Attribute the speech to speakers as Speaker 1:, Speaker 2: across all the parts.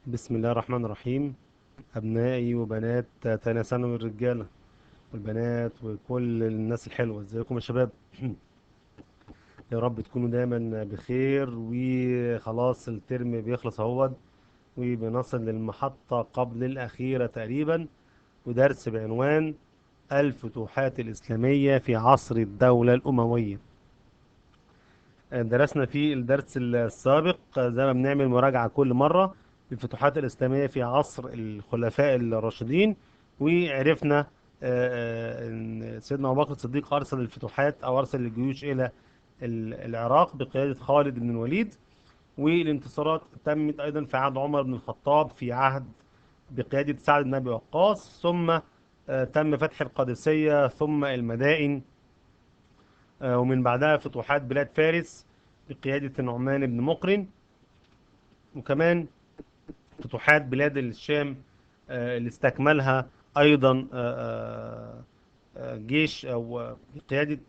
Speaker 1: بسم الله الرحمن الرحيم. أبنائي وبنات تانية ثانوي، الرجالة والبنات وكل الناس الحلوة، ازيكم يا شباب؟ يا رب تكونوا دايما بخير. وخلاص الترم بيخلص اهوت، وبنصل للمحطة قبل الأخيرة تقريبا، ودرس بعنوان الفتوحات الإسلامية في عصر الدولة الأموية. درسنا في الدرس السابق زي ما بنعمل مراجعة كل مرة للفتوحات الإسلامية في عصر الخلفاء الراشدين، وعرفنا أن سيدنا أبو بكر الصديق أرسل الفتوحات أو أرسل الجيوش إلى العراق بقيادة خالد بن الوليد، والانتصارات تمت أيضا في عهد عمر بن الخطاب في عهد بقيادة سعد بن أبي وقاص، ثم تم فتح القادسية ثم المدائن، ومن بعدها فتوحات بلاد فارس بقيادة النعمان بن مقرن، وكمان فتوحات بلاد الشام اللي استكملها أيضا جيش أو بقيادة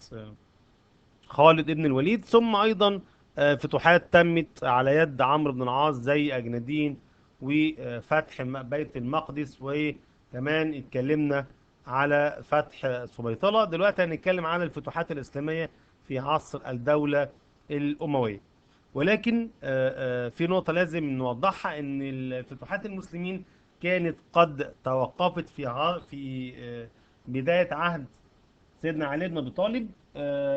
Speaker 1: خالد بن الوليد، ثم أيضا فتوحات تمت على يد عمرو بن العاص زي أجنادين وفتح بيت المقدس، وكمان اتكلمنا على فتح سبيطلة. دلوقتي هنتكلم على الفتوحات الإسلامية في عصر الدولة الأموية. ولكن في نقطة لازم نوضحها، ان الفتوحات المسلمين كانت قد توقفت في بداية عهد سيدنا علي بن ابي طالب،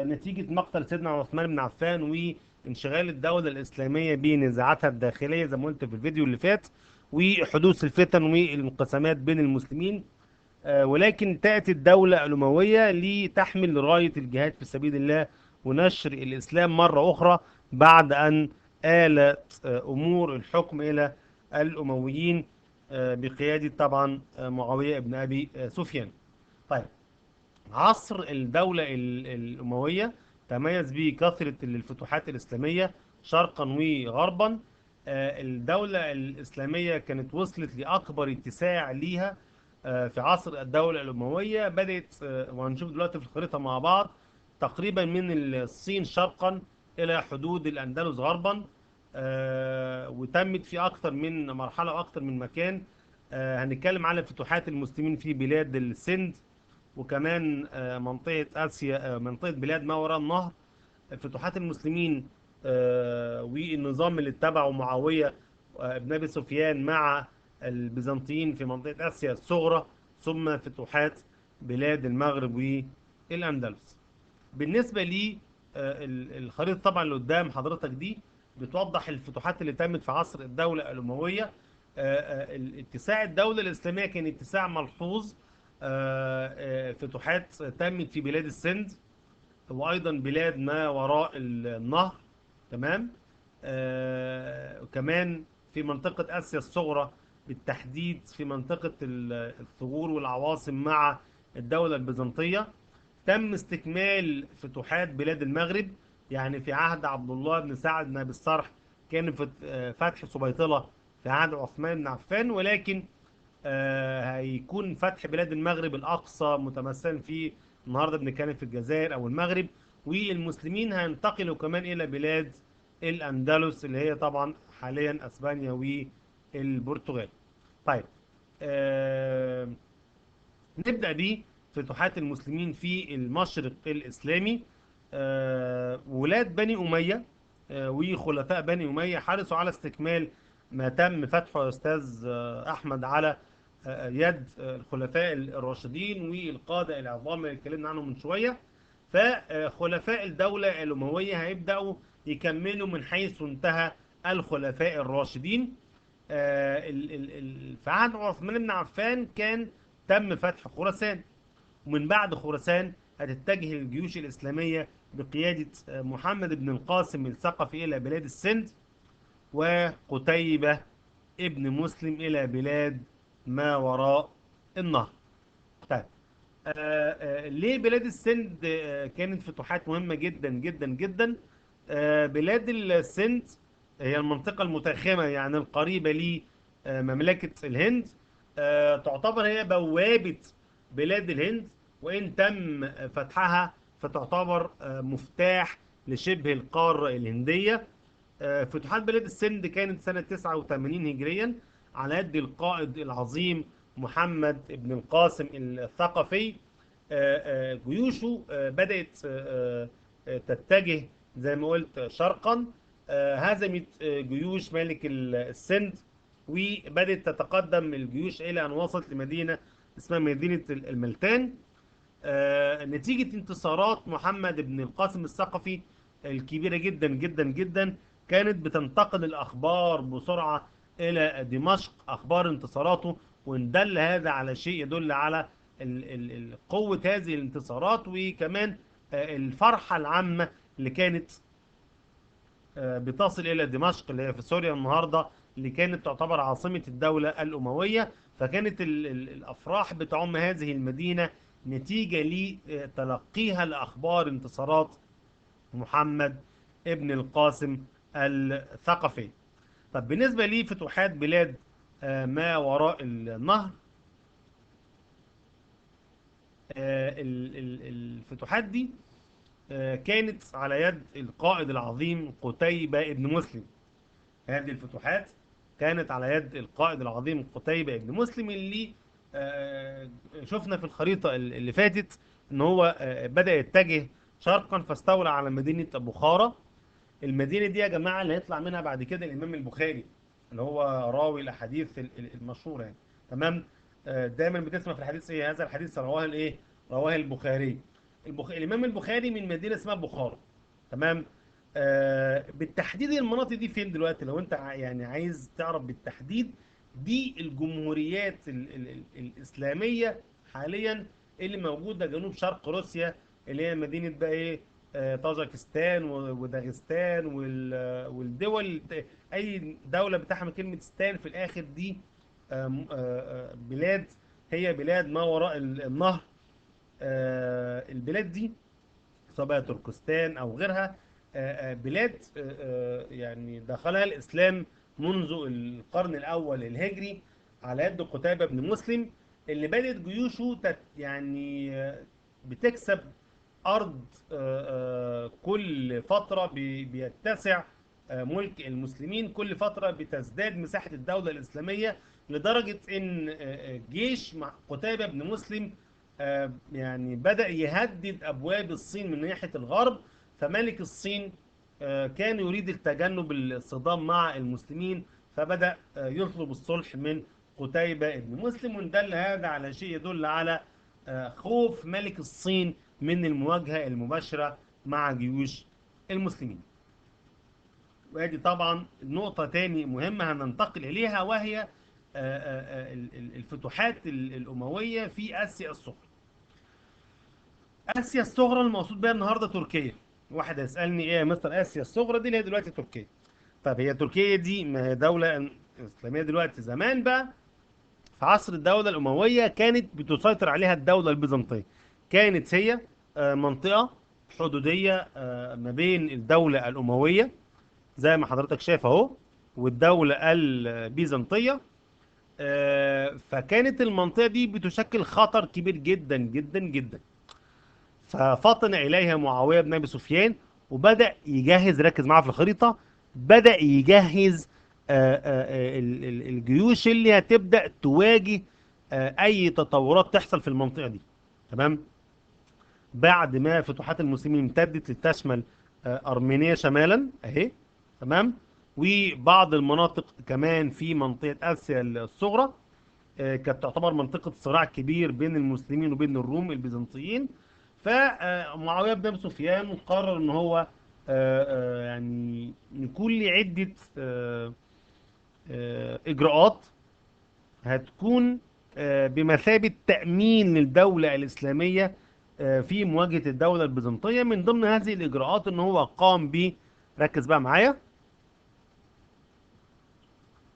Speaker 1: نتيجة مقتل سيدنا عثمان بن عفان وانشغال الدولة الإسلامية بنزاعاتها الداخلية زي ما قلت في الفيديو اللي فات، وحدوث الفتن والانقسامات بين المسلمين. ولكن تأتي الدولة الأموية لتحمل راية الجهاد في سبيل الله ونشر الإسلام مرة أخرى، بعد أن آلت أمور الحكم إلى الأمويين بقيادة طبعا معاوية بن أبي سفيان. طيب، عصر الدولة الأموية تميز بكثرة الفتوحات الإسلامية شرقا وغربا. الدولة الإسلامية كانت وصلت لأكبر اتساع ليها في عصر الدولة الأموية. بدأت وهنشوف دلوقتي في الخريطة مع بعض، تقريبا من الصين شرقا إلى حدود الأندلس غربا، وتمت في أكثر من مرحلة وأكثر من مكان. هنتكلم على فتوحات المسلمين في بلاد السند، وكمان منطقة آسيا، منطقة بلاد ما وراء النهر. فتوحات المسلمين والنظام اللي اتبعه معاوية بن أبي سفيان مع البيزنطيين في منطقة آسيا الصغرى، ثم فتوحات بلاد المغرب والأندلس. بالنسبة لي الخريطة طبعا اللي قدام حضرتك دي بتوضح الفتوحات اللي تمت في عصر الدولة الأموية. اتساع الدولة الإسلامية كان اتساع ملحوظ. فتوحات تمت في بلاد السند، وأيضا بلاد ما وراء النهر. تمام. وكمان في منطقة آسيا الصغرى، بالتحديد في منطقة الثغور والعواصم مع الدولة البيزنطية. تم استكمال فتوحات بلاد المغرب، يعني في عهد عبد الله بن سعد بن أبي الصرح كان فتح سبيطلة في عهد عثمان بن عفان، ولكن هيكون فتح بلاد المغرب الأقصى متمثلا في النهارده بنتكلم في الجزائر أو المغرب، والمسلمين هينتقلوا كمان إلى بلاد الأندلس اللي هي طبعا حاليا أسبانيا والبرتغال. طيب، آه نبدأ بفتوحات المسلمين في المشرق الإسلامي. ولاد بني أمية وخلفاء بني أمية حرصوا على استكمال ما تم فتحه يا أستاذ أحمد على يد الخلفاء الراشدين والقادة العظام اللي اتكلمنا عنهم من شوية. فخلفاء الدولة الأموية هيبدأوا يكملوا من حيث انتهى الخلفاء الراشدين. في عهد عثمان بن عفان كان تم فتح خراسان، ومن بعد خراسان هتتجه الجيوش الإسلامية بقيادة محمد بن القاسم الثقفي إلى بلاد السند، وقتيبة ابن مسلم إلى بلاد ما وراء النهر. طيب، ليه بلاد السند كانت فتوحات مهمة جدا جدا جدا؟ بلاد السند هي المنطقة المتاخمة، يعني القريبة لمملكة الهند. تعتبر هي بوابة بلاد الهند، وإن تم فتحها فتعتبر مفتاح لشبه القارة الهندية. فتوحات بلاد السند كانت سنة 89 هجريا، على يد القائد العظيم محمد بن القاسم الثقفي. جيوشه بدأت تتجه زي ما قلت شرقا. هزمت جيوش ملك السند، وبدأت تتقدم الجيوش إلى أن وصلت لمدينة اسمها مدينة الملتان. نتيجة انتصارات محمد بن القاسم الثقفي الكبيرة جدا جدا جدا، كانت بتنتقل الأخبار بسرعة إلى دمشق، أخبار انتصاراته. وإن دل هذا على شيء يدل على قوة هذه الانتصارات، وكمان الفرحة العامة اللي كانت بتصل إلى دمشق اللي هي في سوريا النهاردة، اللي كانت تعتبر عاصمة الدولة الأموية. فكانت الأفراح بتعم هذه المدينة نتيجة لتلقيها لأخبار انتصارات محمد ابن القاسم الثقفي. طب بالنسبة لفتوحات بلاد ما وراء النهر، الفتوحات دي كانت على يد القائد العظيم قتيبة ابن مسلم. هذه الفتوحات كانت على يد القائد العظيم قتيبة ابن مسلم، اللي شفنا في الخريطة اللي فاتت ان هو بدأ يتجه شرقا، فاستولى على مدينة بخارى. المدينة دي يا جماعة اللي هيطلع منها بعد كده الإمام البخاري، اللي هو راوي الأحاديث المشهورة يعني. تمام. دايما بتسمع في الحديث ايه؟ هذا الحديث رواه الايه؟ رواه البخاري. الإمام البخاري من مدينة اسمها بخارى. تمام. بالتحديد المناطق دي فين دلوقتي لو انت يعني عايز تعرف بالتحديد؟ دي الجمهوريات الإسلامية حاليا اللي موجودة جنوب شرق روسيا، اللي هي مدينة بقى ايه؟ طاجكستان وداغستان والدول، اي دولة بتحمل كلمة ستان في الاخر دي بلاد، هي بلاد ما وراء النهر. البلاد دي سواء بقى تركستان او غيرها، بلاد يعني دخلها الاسلام منذ القرن الاول الهجري على يد قتيبة بن مسلم، اللي بدأت جيوشه يعني بتكسب ارض كل فترة بيتسع ملك المسلمين، كل فترة بتزداد مساحة الدولة الإسلامية، لدرجة ان جيش قتيبة بن مسلم يعني بدأ يهدد أبواب الصين من ناحية الغرب. فملك الصين كان يريد التجنب الصدام مع المسلمين، فبدأ يطلب الصلح من قتيبة بن مسلم. ودل هذا على شيء يدل على خوف ملك الصين من المواجهة المباشرة مع جيوش المسلمين. وادي طبعا نقطة تاني مهمة هننتقل إليها، وهي الفتوحات الأموية في آسيا الصغرى. آسيا الصغرى المقصود بها النهاردة تركيا. واحد هيسألني ايه يا مستر آسيا الصغرى دي؟ اللي هي دلوقتي تركيا. طب هي تركيا دي ما هي دولة إسلامية دلوقتي؟ زمان بقى في عصر الدولة الأموية كانت بتسيطر عليها الدولة البيزنطية. كانت هي منطقة حدودية ما بين الدولة الأموية زي ما حضرتك شايف اهو والدولة البيزنطية. فكانت المنطقة دي بتشكل خطر كبير جدا جدا جدا. ففطن إليها معاوية بن أبي سفيان، وبدأ يجهز، ركز معاه في الخريطة، بدأ يجهز الجيوش اللي هتبدأ تواجه أي تطورات تحصل في المنطقة دي. تمام. بعد ما فتوحات المسلمين امتدت لتشمل أرمينيا شمالا أهي. تمام. وبعض المناطق كمان في منطقة آسيا الصغرى كانت تعتبر منطقة صراع كبير بين المسلمين وبين الروم البيزنطيين. فمعاوية بن أبي سفيان قرر ان هو يعني يكون لي عدة إجراءات هتكون بمثابة تأمين للدولة الإسلامية في مواجهة الدولة البيزنطية. من ضمن هذه الإجراءات ان هو قام ب، ركز بقى معايا،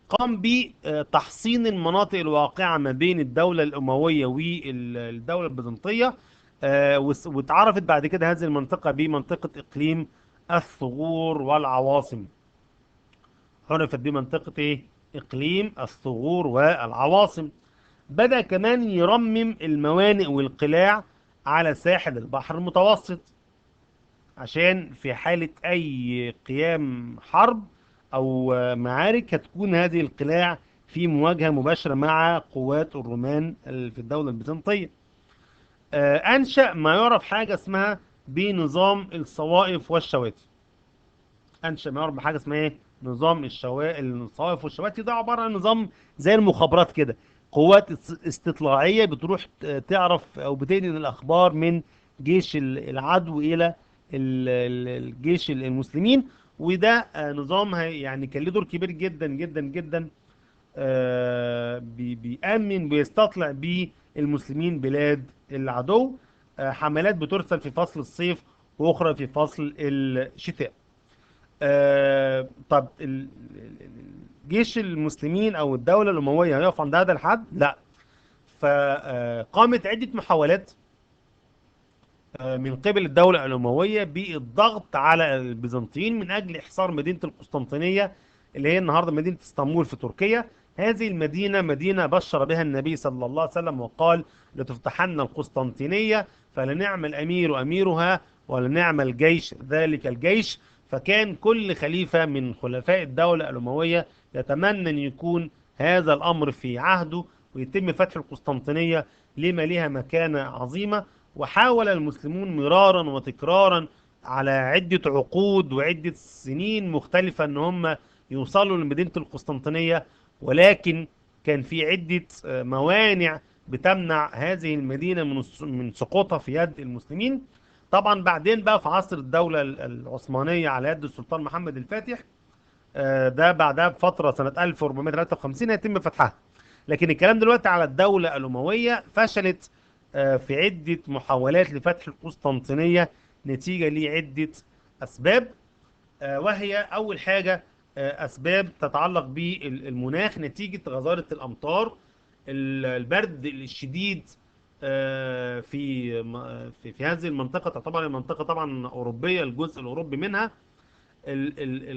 Speaker 1: قام بتحصين المناطق الواقعة ما بين الدولة الأموية والدولة البيزنطية. واتعرفت بعد كده هذه المنطقة بمنطقة إقليم الثغور والعواصم. عرفت بمنطقة إيه؟ إقليم الثغور والعواصم. بدأ كمان يرمم الموانئ والقلاع على ساحل البحر المتوسط، عشان في حالة أي قيام حرب أو معارك هتكون هذه القلاع في مواجهة مباشرة مع قوات الرومان في الدولة البيزنطية. أنشأ ما يعرف حاجة اسمها بنظام الصوائف والشواتي. أنشأ ما يعرف بحاجة اسمها إيه؟ نظام الصوائف والشواتي. ده عبارة عن نظام زي المخابرات كده، قوات استطلاعية بتروح تعرف أو بتنقل الأخبار من جيش العدو إلى الجيش المسلمين. وده نظام يعني كان له دور كبير جدا جدا جدا، بيأمن ويستطلع بيه المسلمين بلاد العدو. حملات بترسل في فصل الصيف وأخرى في فصل الشتاء. طب جيش المسلمين أو الدولة الأموية هيقف عند هذا الحد؟ لا. فقامت عدة محاولات من قبل الدولة الأموية بالضغط على البيزنطيين من أجل إحصار مدينة القسطنطينية، اللي هي النهاردة مدينة اسطنبول في تركيا. هذه المدينة مدينة بشر بها النبي صلى الله عليه وسلم وقال: لتفتحن القسطنطينية فلنعم الأمير أميرها ولنعم الجيش ذلك الجيش. فكان كل خليفة من خلفاء الدولة الأموية يتمنى أن يكون هذا الأمر في عهده ويتم فتح القسطنطينية لما لها مكانة عظيمة. وحاول المسلمون مرارا وتكرارا على عدة عقود وعدة سنين مختلفة ان هم يوصلوا لمدينة القسطنطينية، ولكن كان في عدة موانع بتمنع هذه المدينة من سقوطها في يد المسلمين. طبعا بعدين بقى في عصر الدولة العثمانية على يد السلطان محمد الفاتح، ده بعدها بفترة سنة 1453 هيتم فتحها. لكن الكلام دلوقتي على الدولة الأموية. فشلت في عدة محاولات لفتح القسطنطينية نتيجة لعدة أسباب، وهي أول حاجة أسباب تتعلق بالمناخ نتيجة غزارة الأمطار، البرد الشديد في هذه المنطقة. تعتبر المنطقة طبعا أوروبية، الجزء الأوروبي منها.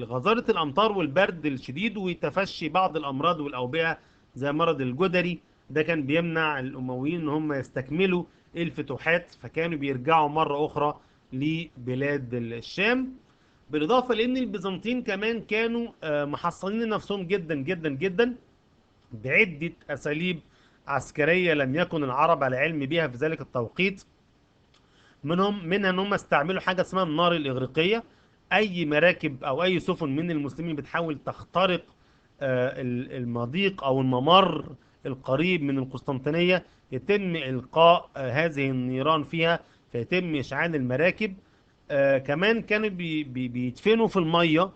Speaker 1: غزارة الأمطار والبرد الشديد وتفشي بعض الأمراض والأوبئة زي مرض الجدري، ده كان بيمنع الأمويين إن هم يستكملوا الفتوحات، فكانوا بيرجعوا مرة أخرى لبلاد الشام. بالإضافة لأن البيزنطيين كمان كانوا محصنين نفسهم جدا جدا جدا بعدة أساليب عسكرية لم يكن العرب على علم بها في ذلك التوقيت. منها ان هم استعملوا حاجه اسمها النار الاغريقيه. اي مراكب او اي سفن من المسلمين بتحاول تخترق المضيق او الممر القريب من القسطنطينيه، يتم القاء هذه النيران فيها فيتم اشعال المراكب. كمان كانوا بيدفنوا في الميه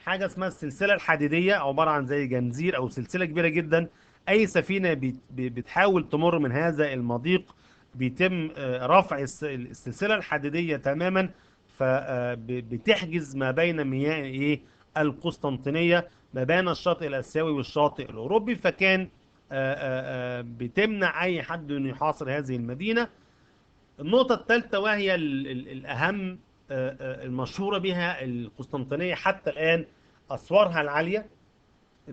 Speaker 1: حاجه اسمها السلسله الحديديه، عباره عن زي جنزير او سلسله كبيره جدا. اي سفينه بتحاول تمر من هذا المضيق بيتم رفع السلسله الحديديه تماما، فبتحجز ما بين مياه القسطنطينيه ما بين الشاطئ الاسيوي والشاطئ الاوروبي. فكان بتمنع اي حد انه يحاصر هذه المدينه. النقطة الثالثة وهي الأهم، المشهورة بها القسطنطينية حتى الآن، أسوارها العالية.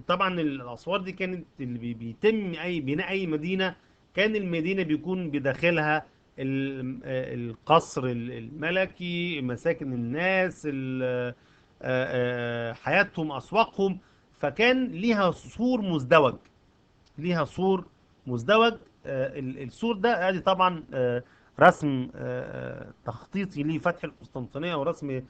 Speaker 1: طبعا الأسوار دي كانت اللي بيتم أي بناء أي مدينة، كان المدينة بيكون بداخلها القصر الملكي، مساكن الناس، حياتهم، أسواقهم. فكان ليها سور مزدوج، ليها سور مزدوج. السور ده ادي طبعا رسم تخطيطي لفتح القسطنطينية ورسم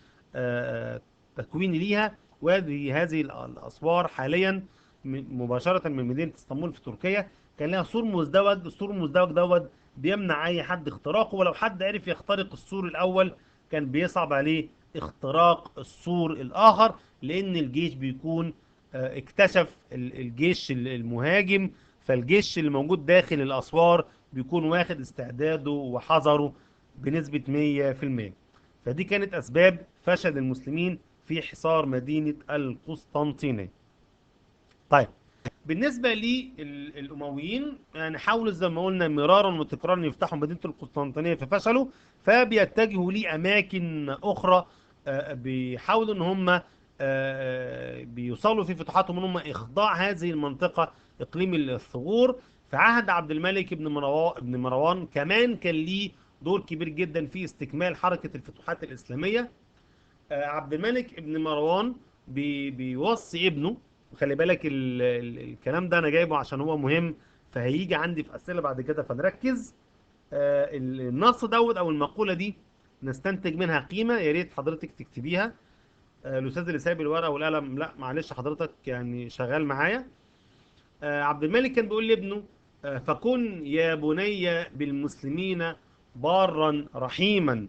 Speaker 1: تكويني ليها. وهذه الأسوار حاليا مباشرة من مدينة اسطنبول في تركيا كان لها سور مزدوج. السور المزدوج دوت بيمنع أي حد اختراقه، ولو حد عرف يخترق السور الأول كان بيصعب عليه اختراق السور الآخر، لأن الجيش بيكون اكتشف الجيش المهاجم. فالجيش اللي موجود داخل الأسوار بيكون واخد استعداده وحذره بنسبة 100%. فدي كانت أسباب فشل المسلمين في حصار مدينة القسطنطينية. طيب، بالنسبة للأمويين يعني حاولوا زي ما قلنا مرارا وتكرارا يفتحوا مدينة القسطنطينية ففشلوا، فبيتجهوا لأماكن أخرى. بيحاولوا إن هم بيوصلوا في فتوحاتهم إن هم إخضاع هذه المنطقة إقليم الثغور. في عهد عبد الملك بن مروان كمان كان ليه دور كبير جدا في استكمال حركة الفتوحات الإسلامية. عبد الملك بن مروان بيوصي ابنه خلي بالك الكلام ده انا جايبه عشان هو مهم، فهيجي عندي في اسئله بعد كده، فنركز. النص دوت او المقوله دي نستنتج منها قيمه، يا ريت حضرتك تكتبيها. الاستاذ اللي سايب الورقه والقلم، لا معلش حضرتك يعني شغال معايا. عبد الملك كان بيقول لابنه: فكن يا بني بالمسلمين بارا رحيما،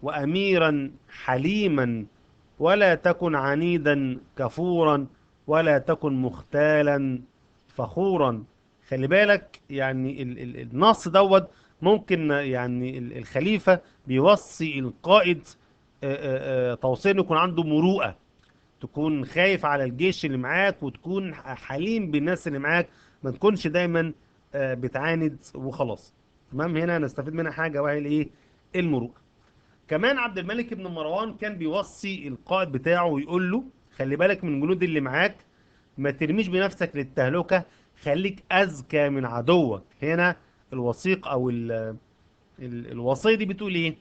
Speaker 1: وأميرا حليما، ولا تكن عنيدا كفورا، ولا تكن مختالا فخورا. خلي بالك يعني النص دوت ممكن يعني الخليفة بيوصي القائد توصية إنه يكون عنده مروءة، تكون خايف على الجيش اللي معاك، وتكون حليم بالناس اللي معاك، ما تكونش دايما بتعاند وخلاص. تمام، هنا نستفيد منها حاجة، وهي الايه؟ المروءة. كمان عبد الملك بن مروان كان بيوصي القائد بتاعه ويقول له: خلي بالك من الجنود اللي معاك، ما ترميش بنفسك للتهلكة، خليك أذكى من عدوك. هنا الوثيق أو الوصية دي بتقول إيه؟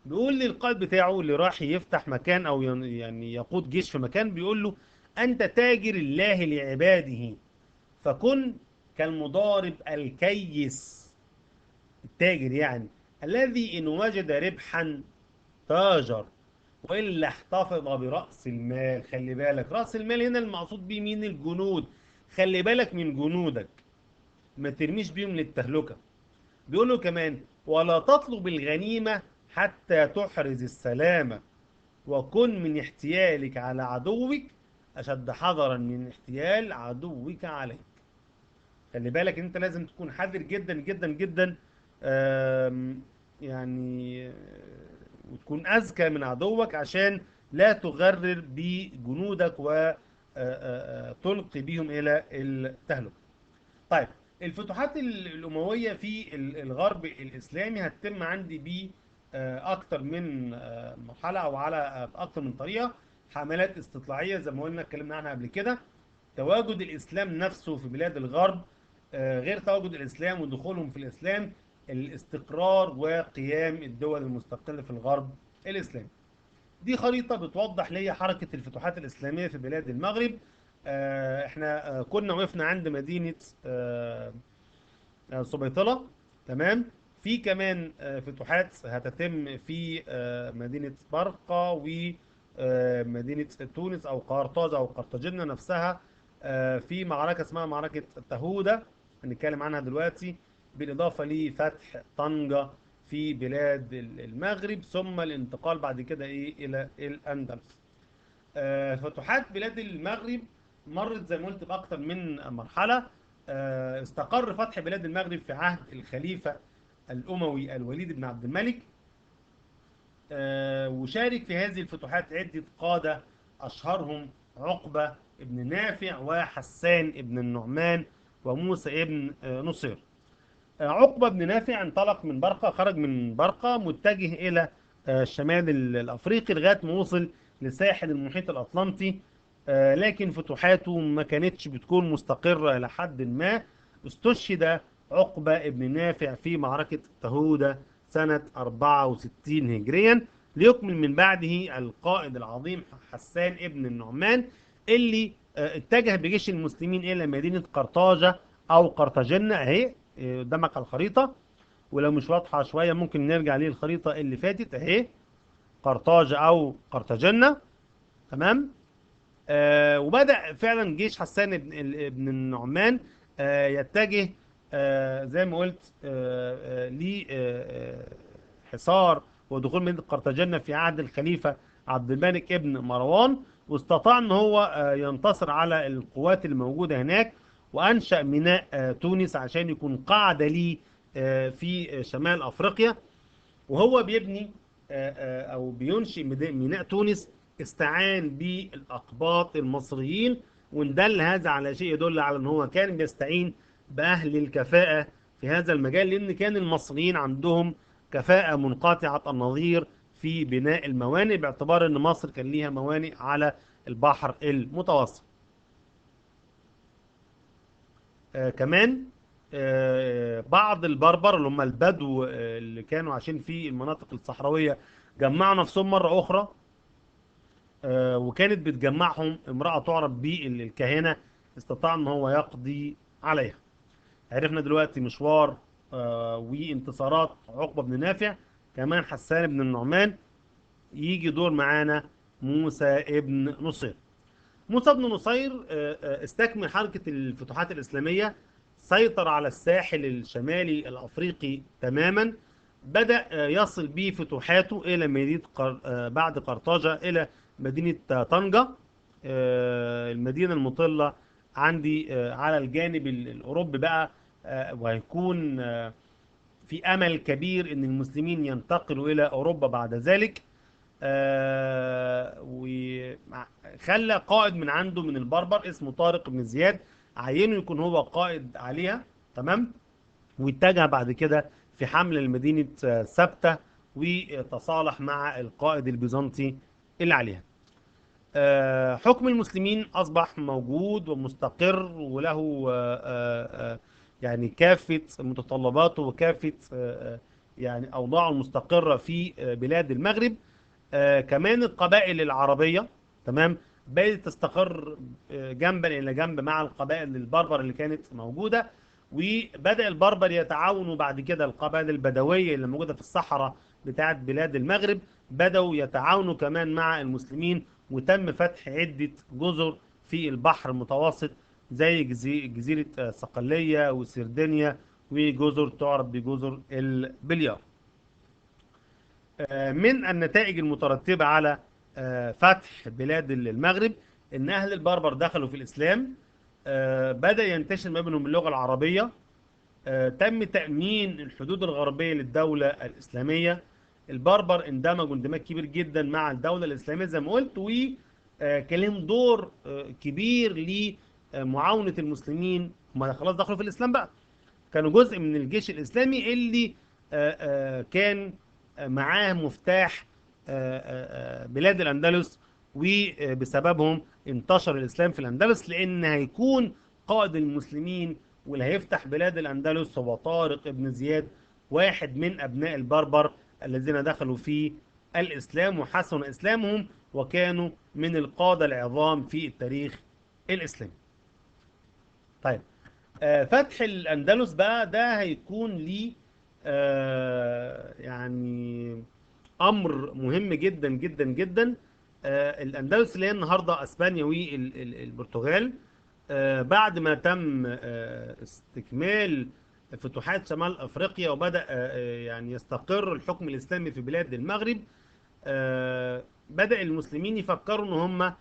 Speaker 1: بيقول للقائد بتاعه اللي راح يفتح مكان أو يعني يقود جيش في مكان، بيقول له: أنت تاجر الله لعباده، فكن كالمضارب الكيس. التاجر يعني الذي إن وجد ربحا تاجر، وإلا احتفظ برأس المال. خلي بالك رأس المال هنا المقصود بيه مين؟ الجنود. خلي بالك من جنودك، ما ترميش بيهم للتهلكة. بيقول له كمان: ولا تطلب الغنيمة حتى تحرز السلامة، وكن من احتيالك على عدوك أشد حذرا من احتيال عدوك عليك. خلي بالك انت لازم تكون حذر جدا جدا جدا، يعني وتكون اذكى من عدوك عشان لا تغرر بجنودك وتلقي بيهم الى التهلكه. طيب، الفتوحات الامويه في الغرب الاسلامي هتتم عندي ب اكتر من مرحله، او على اكتر من طريقه. حملات استطلاعيه زي ما قلنا اتكلمنا عنها قبل كده، تواجد الإسلام نفسه في بلاد الغرب، غير تواجد الإسلام ودخولهم في الإسلام، الاستقرار وقيام الدول المستقلة في الغرب الإسلامي. دي خريطة بتوضح لي حركة الفتوحات الإسلامية في بلاد المغرب. احنا كنا وقفنا عند مدينة سبيطلة. تمام. في كمان فتوحات هتتم في مدينة برقة ومدينة تونس أو قرطاج أو قرطاجنة نفسها، في معركة اسمها معركة تهودة هنتكلم عنها دلوقتي، بالإضافة لفتح طنجة في بلاد المغرب، ثم الانتقال بعد كده إيه إلى الأندلس. فتوحات بلاد المغرب مرت زي ما قلت بأكثر من مرحلة. استقر فتح بلاد المغرب في عهد الخليفة الأموي الوليد بن عبد الملك. وشارك في هذه الفتوحات عدة قادة، أشهرهم عقبة ابن نافع، وحسان ابن النعمان، وموسى ابن نصير. عقبة بن نافع انطلق من برقة، خرج من برقة متجه إلى الشمال الأفريقي لغاية ما وصل لساحل المحيط الأطلنطي. لكن فتوحاته ما كانتش بتكون مستقرة إلى حد ما. استشهد عقبة ابن نافع في معركة تهودة سنة 64 هجريا، ليكمل من بعده القائد العظيم حسان ابن النعمان، اللي اتجه بجيش المسلمين إلى مدينة قرطاجة أو قرطاجنة أهي قدامك على الخريطة. ولو مش واضحة شوية ممكن نرجع للخريطة اللي فاتت أهي، قرطاجة أو قرطاجنة. تمام. وبدأ فعلا جيش حسان ابن النعمان يتجه زي ما قلت لحصار ودخول مدينة قرطاجنة في عهد الخليفة عبد الملك ابن مروان، واستطاع ان هو ينتصر على القوات الموجودة هناك، وأنشأ ميناء تونس عشان يكون قاعدة ليه في شمال أفريقيا. وهو بيبني أو بينشئ ميناء تونس، استعان بالأقباط المصريين، وإن دل هذا على شيء يدل على أن هو كان بيستعين بأهل الكفاءة في هذا المجال، لأن كان المصريين عندهم كفاءة منقطعة النظير في بناء الموانئ، باعتبار أن مصر كان ليها موانئ على البحر المتوسط. كمان بعض البربر اللي هم البدو اللي كانوا عايشين في المناطق الصحراوية، جمعوا نفسهم مرة أخرى وكانت بتجمعهم امرأة تعرف بالكاهنة، استطاع ان هو يقضي عليها. عرفنا دلوقتي مشوار وانتصارات عقبة بن نافع، كمان حسان بن النعمان. يجي دور معانا موسى ابن نصير. موسى بن نصير استكمل حركة الفتوحات الإسلامية، سيطر على الساحل الشمالي الأفريقي تماما. بدأ يصل به فتوحاته إلى مدينة بعد قرطاجة إلى مدينة طنجة، المدينة المطلة عندي على الجانب الأوروبي بقى. وهيكون في أمل كبير إن المسلمين ينتقلوا إلى أوروبا بعد ذلك. وخلى قائد من عنده من البربر اسمه طارق بن زياد، عينه يكون هو قائد عليها. تمام. واتجه بعد كده في حمل مدينة سبتة، وتصالح مع القائد البيزنطي اللي عليها. حكم المسلمين أصبح موجود ومستقر، وله يعني كافة متطلباته وكافة يعني أوضاعه المستقرة في بلاد المغرب. كمان القبائل العربية تمام بدأت تستقر جنبا إلى جنب مع القبائل البربر اللي كانت موجودة. وبدأ البربر يتعاونوا بعد كده، القبائل البدوية اللي موجودة في الصحراء بتاعت بلاد المغرب بدأوا يتعاونوا كمان مع المسلمين، وتم فتح عدة جزر في البحر المتوسط زي جزيرة صقلية وسردينيا، وجزر تعرف بجزر البليار. من النتائج المترتبة على فتح بلاد المغرب إن أهل البربر دخلوا في الإسلام. بدأ ينتشر ما بينهم اللغة العربية. تم تأمين الحدود الغربية للدولة الإسلامية. البربر اندمجوا اندماج كبير جدا مع الدولة الإسلامية زي ما قلت، وكان لهم دور كبير لمعاونة المسلمين. هم خلاص دخلوا في الإسلام بقى، كانوا جزء من الجيش الإسلامي اللي كان معاه مفتاح بلاد الأندلس، وبسببهم انتشر الإسلام في الأندلس، لأن هيكون قائد المسلمين واللي هيفتح بلاد الأندلس هو طارق بن زياد، واحد من أبناء البربر الذين دخلوا في الإسلام وحسن إسلامهم، وكانوا من القادة العظام في التاريخ الإسلامي. طيب، فتح الأندلس بقى ده هيكون ليه يعني أمر مهم جدا جدا جدا. الأندلس اللي هي النهاردة أسبانيا والبرتغال، بعد ما تم استكمال فتوحات شمال أفريقيا، وبدأ يعني يستقر الحكم الإسلامي في بلاد المغرب، بدأ المسلمين يفكروا ان هم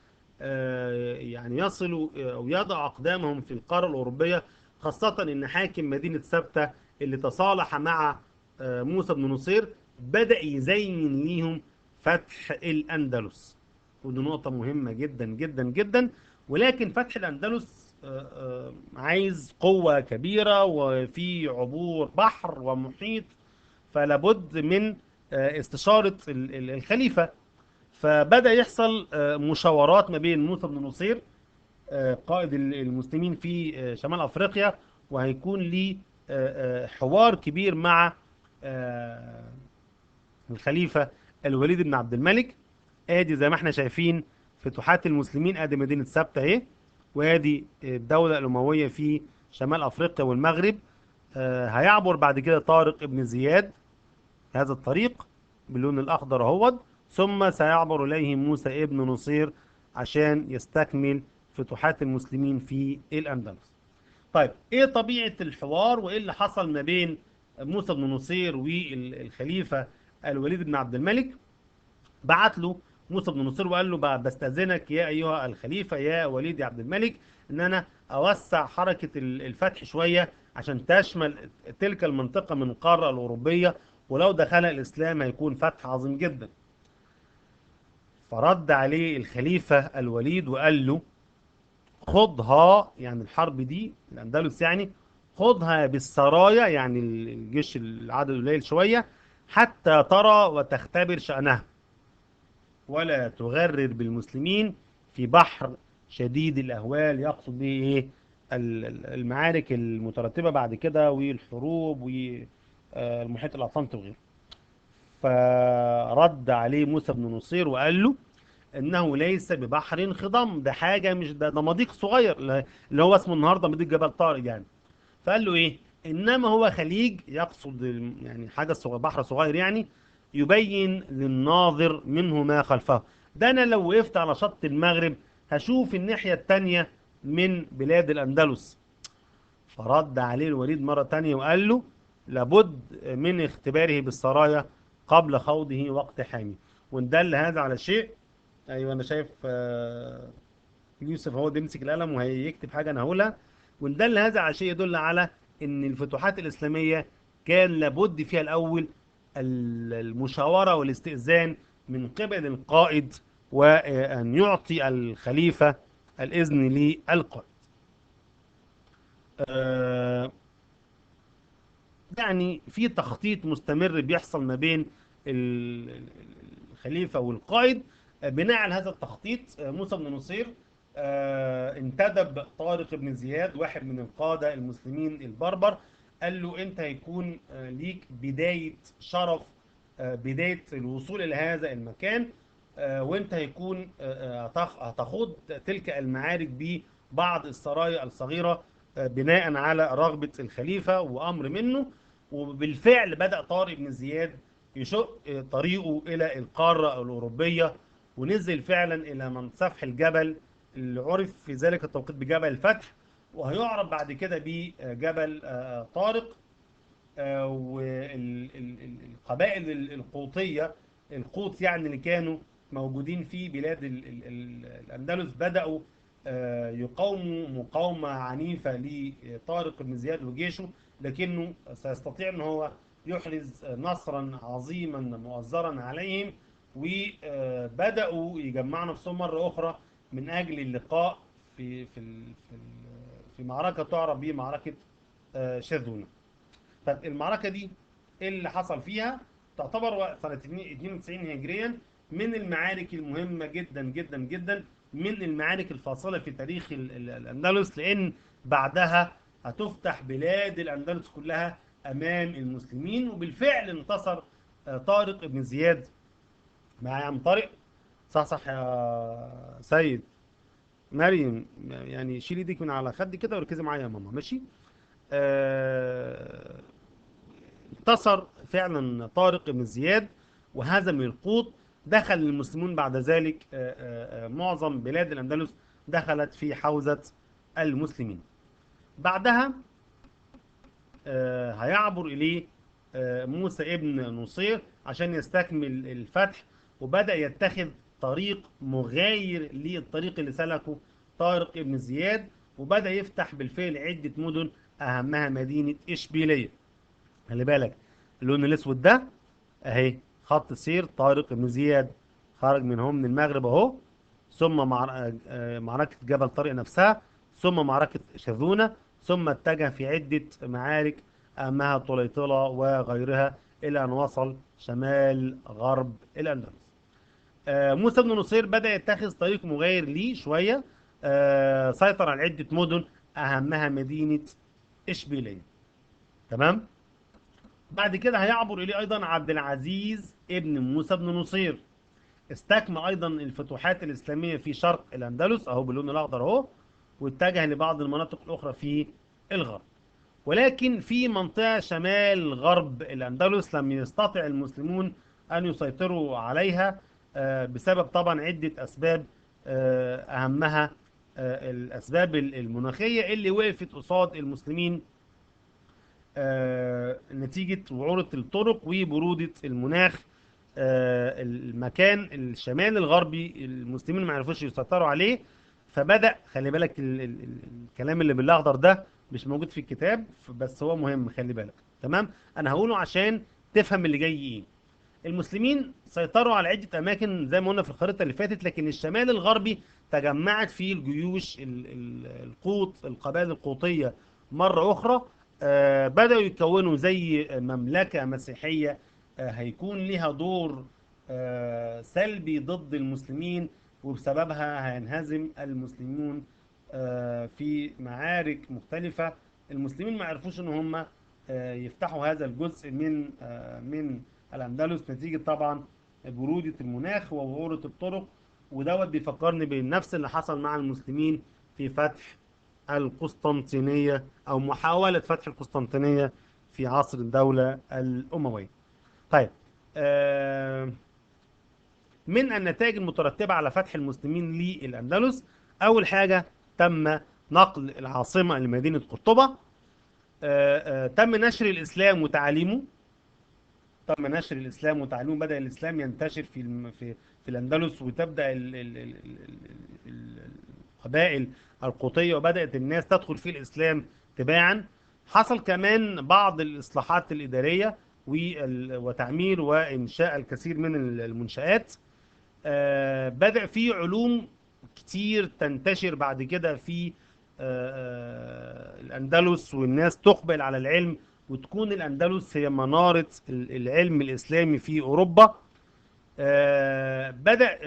Speaker 1: يعني يصلوا او يضعوا اقدامهم في القاره الاوروبيه، خاصه ان حاكم مدينه سبته اللي تصالح مع موسى بن نصير بدأ يزين ليهم فتح الاندلس. ودي نقطه مهمه جدا جدا جدا. ولكن فتح الاندلس عايز قوه كبيره، وفي عبور بحر ومحيط، فلابد من استشارة الخليفة. فبدأ يحصل مشاورات ما بين موسى بن نصير قائد المسلمين في شمال أفريقيا، وهيكون ليه حوار كبير مع الخليفة الوليد بن عبد الملك. ادي زي ما احنا شايفين فتوحات المسلمين، ادي مدينة سبتة اهي، وادي الدولة الأموية في شمال أفريقيا والمغرب. هيعبر بعد كده طارق بن زياد هذا الطريق باللون الأخضر اهوت، ثم سيعبر إليه موسى ابن نصير عشان يستكمل فتوحات المسلمين في الأندلس. طيب، إيه طبيعة الحوار وإيه اللي حصل ما بين موسى بن نصير والخليفة الوليد بن عبد الملك؟ بعت له موسى بن نصير وقال له بستأذنك يا أيها الخليفة يا وليد عبد الملك إن أنا أوسع حركة الفتح شوية عشان تشمل تلك المنطقة من القارة الأوروبية، ولو دخل الإسلام هيكون فتح عظيم جدا. فرد عليه الخليفة الوليد وقال له خضها، يعني الحرب دي الأندلس يعني، خضها بالسرايا، يعني الجيش العدد قليل شوية، حتى ترى وتختبر شأنها، ولا تغرر بالمسلمين في بحر شديد الأهوال. يقصد به إيه؟ المعارك المترتبة بعد كده والحروب والمحيط الأطلنطي وغيره. فرد عليه موسى بن نصير وقال له انه ليس ببحر خضم، ده حاجه مش ده مضيق صغير اللي هو اسمه النهارده مضيق جبل طارق يعني. فقال له ايه؟ انما هو خليج، يقصد يعني حاجه صغير، بحر صغير يعني، يبين للناظر منه ما خلفه. ده انا لو وقفت على شط المغرب هشوف الناحيه التانيه من بلاد الاندلس. فرد عليه الوليد مرة تانية وقال له لابد من اختباره بالسرايا قبل خوضه وقت حامي. وان دل هذا على شيء، ايوه انا شايف يوسف هو بيمسك القلم وهيكتب حاجة انا هقولها. وان دل هذا على شيء يدل على ان الفتوحات الاسلامية كان لابد فيها الاول المشاورة والاستئذان من قبل القائد، وان يعطي الخليفة الاذن للقائد. آه، يعني في تخطيط مستمر بيحصل ما بين الخليفة والقائد. بناء على هذا التخطيط موسى بن نصير انتدب طارق بن زياد، واحد من القادة المسلمين البربر. قال له انت هيكون ليك بداية شرف، بداية الوصول إلى هذا المكان، وانت هيكون هتخوض تلك المعارك ببعض السرايا الصغيرة بناء على رغبة الخليفة وأمر منه. وبالفعل بدأ طارق بن زياد يشق طريقه إلى القارة الأوروبية، ونزل فعلا إلى من سفح الجبل اللي عرف في ذلك التوقيت بجبل الفتح، وهيعرف بعد كده بجبل طارق. والقبائل القوطية، القوط يعني، اللي كانوا موجودين في بلاد الأندلس بدأوا يقاوموا مقاومة عنيفة لطارق بن زياد وجيشه، لكنه سيستطيع أن هو يحرز نصرا عظيما مؤزرا عليهم. وبدأوا يجمعوا نفسهم مرة أخرى من أجل اللقاء في معركة تعرف بمعركة شاذون. فالمعركة دي اللي حصل فيها تعتبر سنة 92 هجريا من المعارك المهمة جدا جدا جدا، من المعارك الفاصلة في تاريخ الأندلس، لأن بعدها هتفتح بلاد الأندلس كلها أمام المسلمين. وبالفعل انتصر طارق بن زياد. معايا يا عم طارق؟ صح صح يا سيد. مريم يعني شيل ايديك من على خدي كده وركزي معايا يا ماما، ماشي؟ آه، انتصر فعلا طارق بن زياد وهزم القوط. دخل المسلمون بعد ذلك معظم بلاد الأندلس دخلت في حوزة المسلمين. بعدها هيعبر إليه موسى ابن نصير عشان يستكمل الفتح، وبدأ يتخذ طريق مغاير للطريق اللي سلكه طارق بن زياد، وبدأ يفتح بالفعل عدة مدن أهمها مدينة إشبيلية. خلي بالك اللون الاسود ده اهي خط سير طارق بن زياد، خرج من هو من المغرب اهو، ثم معركة جبل طارق نفسها، ثم معركة شاذونة، ثم اتجه في عدة معارك أهمها طليطلة وغيرها إلى أن وصل شمال غرب الأندلس. موسى بن نصير بدأ يتخذ طريق مغاير ليه شوية، سيطر على عدة مدن أهمها مدينة إشبيلية. تمام. بعد كده هيعبر إليه أيضا عبد العزيز ابن موسى بن نصير، استكمل أيضا الفتوحات الإسلامية في شرق الأندلس أهو باللون الأخضر أهو، واتجه لبعض المناطق الأخرى في الغرب. ولكن في منطقة شمال غرب الأندلس لم يستطع المسلمون أن يسيطروا عليها بسبب طبعا عدة أسباب، أهمها الأسباب المناخية اللي وقفت قصاد المسلمين نتيجة وعورة الطرق وبرودة المناخ. المكان الشمال الغربي المسلمين ما عرفوش يسيطروا عليه. فبدأ، خلي بالك الكلام اللي بالأخضر ده مش موجود في الكتاب بس هو مهم، خلي بالك. تمام، أنا هقوله عشان تفهم اللي جاي إيه. المسلمين سيطروا على عدة أماكن زي ما قلنا في الخريطة اللي فاتت، لكن الشمال الغربي تجمعت فيه الجيوش القوط، القبائل القوطية مرة أخرى. بدأوا يتكونوا زي مملكة مسيحية هيكون لها دور سلبي ضد المسلمين، وبسببها هينهزم المسلمون في معارك مختلفة. المسلمين ما عرفوش ان هم يفتحوا هذا الجزء من الأندلس نتيجة طبعا برودة المناخ ووعورة الطرق ودوت بيفكرني بنفس اللي حصل مع المسلمين في فتح القسطنطينية أو محاولة فتح القسطنطينية في عصر الدولة الأموية. طيب، آه، من النتائج المترتبة على فتح المسلمين للأندلس، أول حاجة تم نقل العاصمة لمدينة قرطبة. تم نشر الإسلام وتعليمه. بدأ الإسلام ينتشر في الأندلس، وتبدأ القبائل القوطية، وبدأت الناس تدخل في الإسلام تباعا. حصل كمان بعض الإصلاحات الإدارية وتعمير وإنشاء الكثير من المنشآت. بدأ في علوم كتير تنتشر بعد كده في الأندلس، والناس تقبل على العلم، وتكون الأندلس هي منارة العلم الإسلامي في أوروبا. بدأ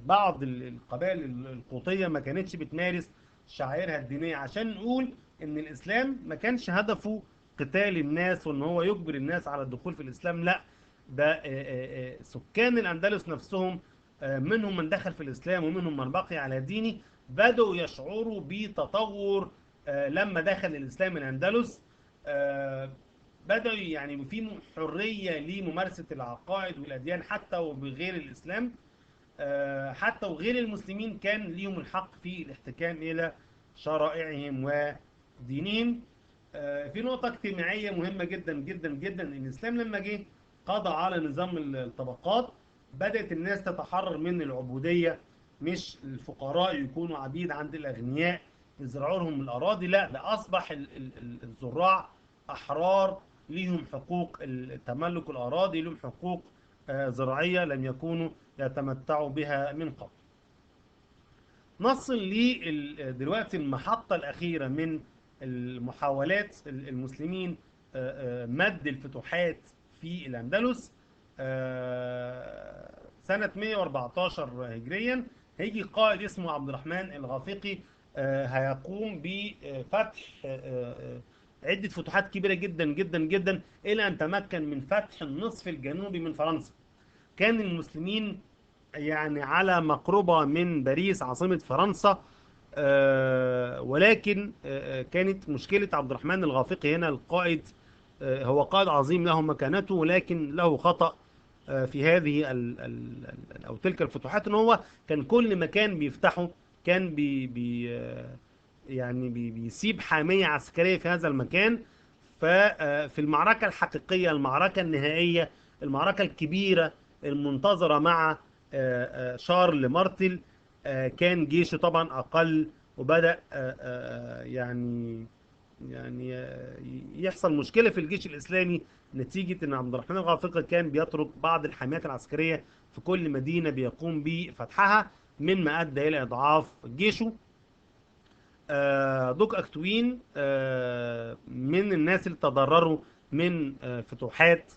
Speaker 1: بعض القبائل القوطية ما كانتش بتمارس شعائرها الدينية، عشان نقول إن الإسلام ما كانش هدفه قتال الناس وإن هو يجبر الناس على الدخول في الإسلام. لا، ده سكان الأندلس نفسهم، منهم من دخل في الإسلام ومنهم من بقي على دينه، بدأوا يشعروا بتطور لما دخل الإسلام الأندلس. آه، بدأوا يعني في حرية لممارسة العقائد والأديان حتى وبغير الإسلام. حتى وغير المسلمين كان ليهم الحق في الاحتكام إلى شرائعهم ودينهم. في نقطة اجتماعية مهمة جدا جدا جدا، إن الإسلام لما جه قضى على نظام الطبقات. بدأت الناس تتحرر من العبودية، مش الفقراء يكونوا عبيد عند الأغنياء يزرعوا لهم الأراضي. لا، ده أصبح الزراع أحرار، ليهم حقوق تملك الأراضي، لهم حقوق زراعية لم يكونوا يتمتعوا بها من قبل. نصل دلوقتي المحطة الأخيرة من المحاولات المسلمين مد الفتوحات في الأندلس. سنة 114 هجريا هيجي قائد اسمه عبد الرحمن الغافقي، هيقوم بفتح عدة فتوحات كبيرة جدا جدا جدا، إلى أن تمكن من فتح النصف الجنوبي من فرنسا. كان المسلمين يعني على مقربة من باريس عاصمة فرنسا، ولكن كانت مشكلة عبد الرحمن الغافقي هنا القائد. هو قائد عظيم له مكانته، ولكن له خطأ في هذه أو تلك الفتوحات، ان هو كان كل مكان بيفتحه كان يعني بيسيب حامية عسكرية في هذا المكان. ففي المعركة الحقيقية، المعركة النهائية، المعركة الكبيرة المنتظرة مع شارل مارتل، كان جيشه طبعا أقل، وبدأ يعني يحصل مشكلة في الجيش الإسلامي، نتيجة أن عبد الرحمن الغافقي كان بيترك بعض الحميات العسكرية في كل مدينة بيقوم بفتحها، مما أدى إلى إضعاف جيشه. دوك أكتوين من الناس اللي تضرروا من فتوحات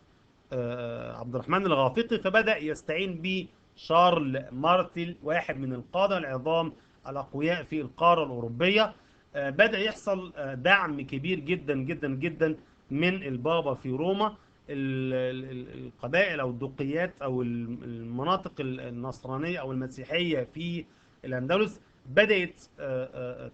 Speaker 1: عبد الرحمن الغافقي، فبدأ يستعين بشارل مارتل، واحد من القادة العظام الأقوياء في القارة الأوروبية. بدأ يحصل دعم كبير جدا جدا جدا من البابا في روما. القبائل أو الدقيات أو المناطق النصرانية أو المسيحية في الأندلس بدأت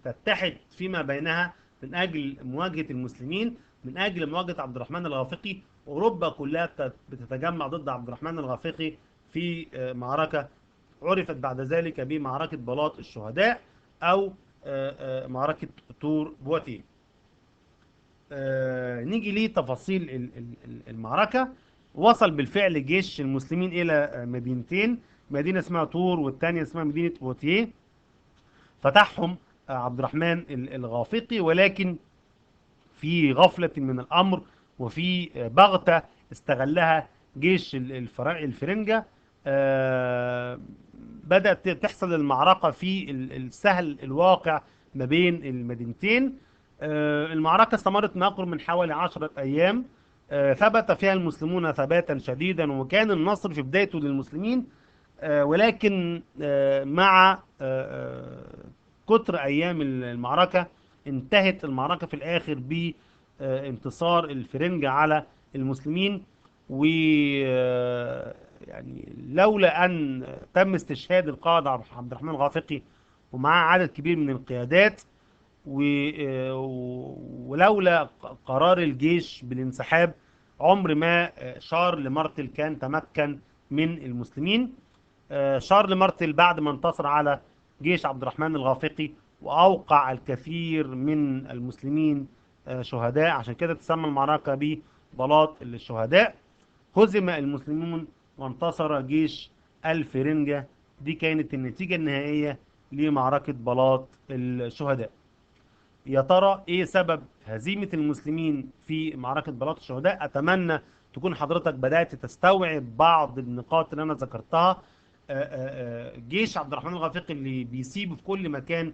Speaker 1: تتحد فيما بينها من أجل مواجهة المسلمين، من أجل مواجهة عبد الرحمن الغافقي. أوروبا كلها بتتجمع ضد عبد الرحمن الغافقي في معركة عرفت بعد ذلك بمعركة بلاط الشهداء، أو معركة طور بواتيه. نيجي لتفاصيل المعركة. وصل بالفعل جيش المسلمين إلى مدينتين، مدينة اسمها طور والثانية اسمها مدينة بواتيه. فتحهم عبد الرحمن الغافقي، ولكن في غفلة من الأمر وفي بغتة استغلها جيش الفرنجة. بدأت تحصل المعركة في السهل الواقع ما بين المدينتين. المعركة استمرت ما يقرب من حوالي 10 أيام. ثبت فيها المسلمون ثباتا شديدا، وكان النصر في بدايته للمسلمين. ولكن مع كتر أيام المعركة انتهت المعركة في الآخر بانتصار الفرنجة على المسلمين. يعني لولا أن تم استشهاد القائد عبد الرحمن الغافقي ومعاه عدد كبير من القيادات، ولولا قرار الجيش بالانسحاب، عمر ما شارل مارتل كان تمكن من المسلمين. شارل مارتل بعد ما انتصر على جيش عبد الرحمن الغافقي وأوقع الكثير من المسلمين شهداء، عشان كده تسمى المعركة ببلاط الشهداء. هزم المسلمون وانتصر جيش الفرنجة. دي كانت النتيجة النهائية لمعركة بلاط الشهداء. يا ترى ايه سبب هزيمة المسلمين في معركة بلاط الشهداء؟ اتمنى تكون حضرتك بدأت تستوعب بعض النقاط اللي انا ذكرتها. جيش عبد الرحمن الغافقي اللي بيسيبه في كل مكان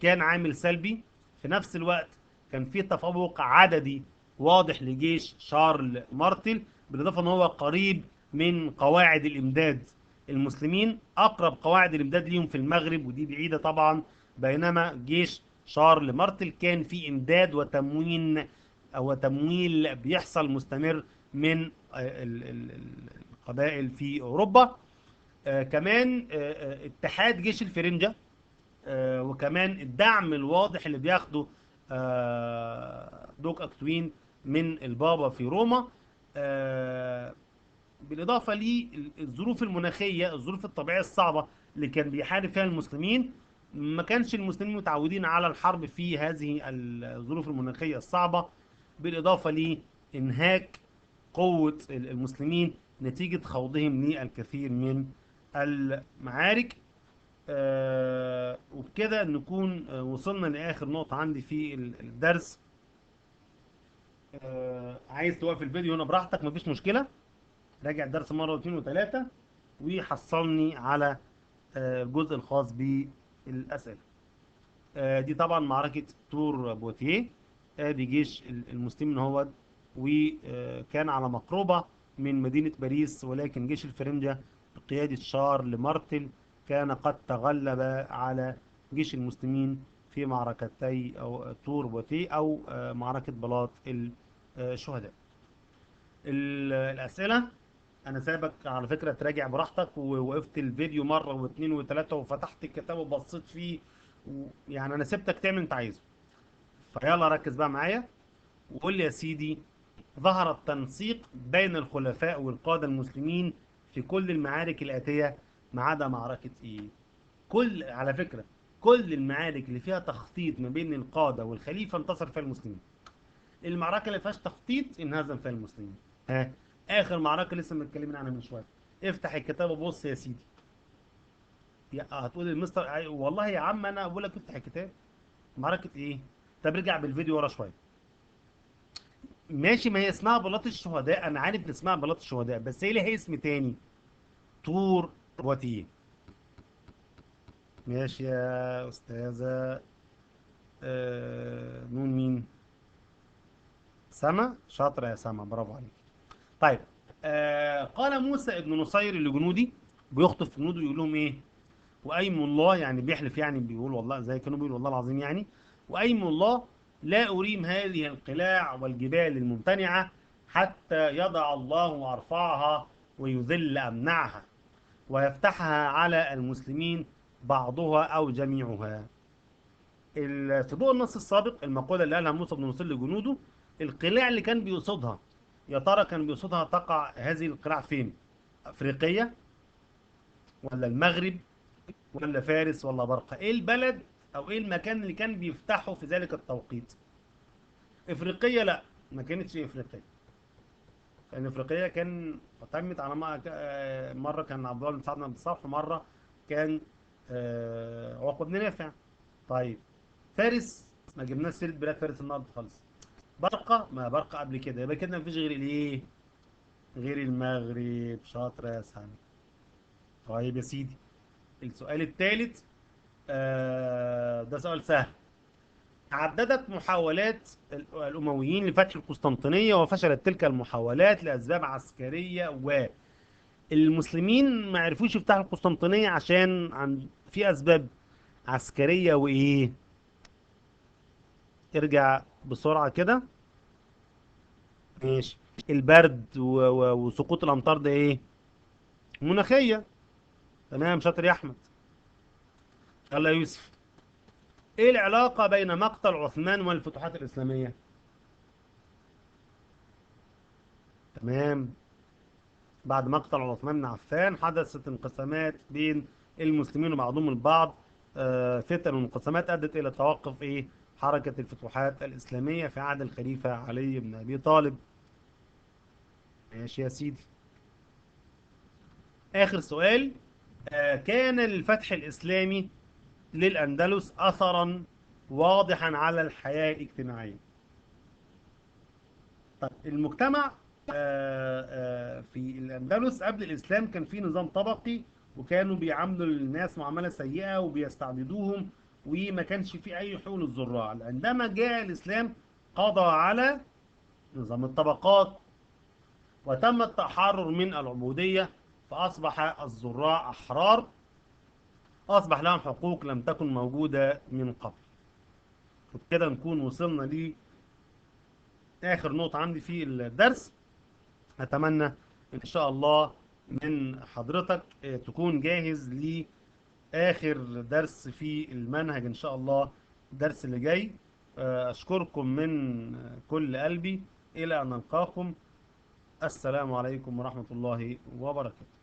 Speaker 1: كان عامل سلبي. في نفس الوقت كان في تفوق عددي واضح لجيش شارل مارتل، بالاضافه ان هو قريب من قواعد الامداد. المسلمين اقرب قواعد الامداد ليهم في المغرب، ودي بعيده طبعا، بينما جيش شارل مارتل كان في امداد وتموين او تمويل بيحصل مستمر من القبائل في اوروبا. كمان اتحاد جيش الفرنجة، وكمان الدعم الواضح اللي بياخده دوك أكتوين من البابا في روما، بالإضافة للظروف المناخية، الظروف الطبيعية الصعبة اللي كان بيحارب فيها المسلمين. ما كانش المسلمين متعودين على الحرب في هذه الظروف المناخية الصعبة، بالإضافة لإنهاك قوة المسلمين نتيجة خوضهم للكثير من المعارك. وبكده نكون وصلنا لآخر نقطة عندي في الدرس. عايز توقف الفيديو هنا براحتك، مفيش مشكلة. راجع الدرس مرة واثنين وثلاثة وحصلني على الجزء الخاص بالأسئلة. دي طبعا معركة تور بوتيه. ادي جيش المسلمين هو، وكان على مقربة من مدينة باريس، ولكن جيش الفرنجة بقيادة شارل مارتل كان قد تغلب على جيش المسلمين في معركتي أو تور بوتيه أو معركة بلاط الشهداء. الأسئلة أنا سايبك على فكرة تراجع براحتك، ووقفت الفيديو مرة واثنين وثلاثة وفتحت الكتاب وبصيت فيه، يعني أنا سبتك تعمل أنت عايزه. فيلا ركز بقى معايا وقول لي يا سيدي: ظهر التنسيق بين الخلفاء والقادة المسلمين في كل المعارك الآتية ما عدا معركة إيه؟ على فكرة كل المعارك اللي فيها تخطيط ما بين القادة والخليفة انتصر فيها المسلمين. المعركة اللي فيهاش تخطيط انهزم فيها المسلمين. ها، آخر معركة لسه متكلمين عنها من شوية. افتح الكتاب وبص يا سيدي. هتقول المستر والله يا عم انا بقول لك افتح الكتاب. معركة ايه؟ طب ارجع بالفيديو ورا شوية. ماشي، ما هي اسمها بلاط الشهداء، انا عارف ان اسمها بلاط الشهداء، بس هي ليها اسم تاني: طور وتيه. ماشي يا استاذة نون مين؟ سما، شاطرة يا سما، برافو عليك. طيب، قال موسى ابن نصير لجنودي، بيخطف جنوده يقول لهم ايه؟ وايم الله، يعني بيحلف، يعني بيقول والله زي كانوا بيقول والله العظيم يعني. وايم الله لا اريم هذه القلاع والجبال الممتنعه حتى يضع الله وارفعها ويذل امنعها ويفتحها على المسلمين بعضها او جميعها. في ضوء النص السابق، المقوله اللي قالها موسى بن نصير لجنوده، القلاع اللي كان بيقصدها، يا ترى كان بيقصدها تقع هذه القلاع فين؟ افريقيه ولا المغرب ولا فارس ولا برقة؟ ايه البلد او ايه المكان اللي كان بيفتحه في ذلك التوقيت؟ افريقية؟ لا، ما كانتش افريقية. لان افريقية كان اعتمد على مرة كان عبد الله بن سعد بن الصالح، ومرة كان عقبة بن نافع. طيب، فارس ما جبناش سيرة بلاد فارس النهارده خالص. برقة، ما برقة قبل كده، يبقى كده مفيش غير الايه؟ غير المغرب. شاطر يا سامي. طيب يا سيدي، السؤال الثالث ده سؤال سهل. تعددت محاولات الأمويين لفتح القسطنطينية وفشلت تلك المحاولات لأسباب عسكرية، والمسلمين ما عرفوش يفتحوا القسطنطينية عشان في أسباب عسكرية وإيه؟ ارجع بسرعة كده. ماشي. البرد وسقوط الأمطار، ده إيه؟ مناخية. تمام، شاطر يا أحمد. يلا يا يوسف. إيه العلاقة بين مقتل عثمان والفتوحات الإسلامية؟ تمام. بعد مقتل عثمان بن عفان حدثت انقسامات بين المسلمين وبعضهم البعض. فتن وانقسامات أدت إلى توقف حركة الفتوحات الإسلامية في عهد الخليفة علي بن أبي طالب. ماشي يا سيدي. آخر سؤال. كان الفتح الإسلامي للأندلس أثرا واضحا على الحياة الاجتماعية. طيب المجتمع في الأندلس قبل الإسلام كان في نظام طبقي، وكانوا بيعاملوا الناس معاملة سيئة وبيستعبدوهم، وما كانش في أي حقوق للزراع. عندما جاء الإسلام قضى على نظام الطبقات، وتم التحرر من العبودية، فأصبح الزراع أحرار، أصبح لهم حقوق لم تكن موجودة من قبل. وبكده نكون وصلنا لآخر نقطة عندي في الدرس. أتمنى إن شاء الله من حضرتك تكون جاهز لآخر درس في المنهج إن شاء الله، الدرس اللي جاي. أشكركم من كل قلبي، إلى أن نلقاكم. السلام عليكم ورحمة الله وبركاته.